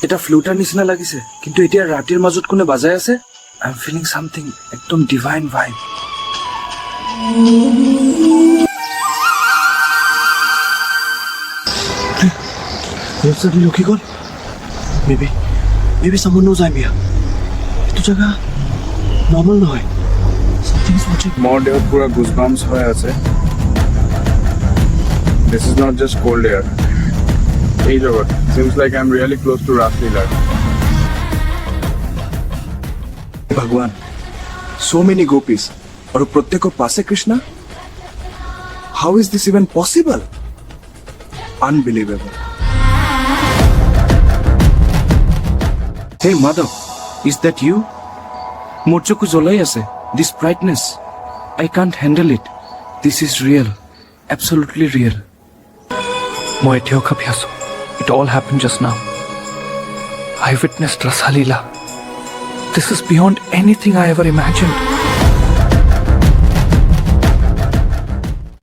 এটা ফ্লুটার নিচিনা লাগিছে, কিন্তু এতিয়া ৰাতিৰ মাজত কোনে বাজাই আছে? আই এম ফিলিং সামথিং একদম divine vibe. Suddenly লুকি goal. Maybe someone knows I'm here. এইটো জায়গা নৰ্মেল নহয়। Something is watching. মোৰ দেহত পুৰা গুজবাম্পছ হৈ আছে। This is not just cold air. এই জগত seems like I'm really close to Rasleela. ভগৱান, so many gopis আৰু প্ৰত্যেকৰ পাছে Krishna. How is this even possible? Unbelievable. Hey Madhav, is that you? মোৰ চকু জ্বলাই আছে। This brightness, I can't handle it. This is real, absolutely real. মই এতিয়াও কাঁপি আছো। It all happened just now. I witnessed Rasalila. This is beyond anything I ever imagined.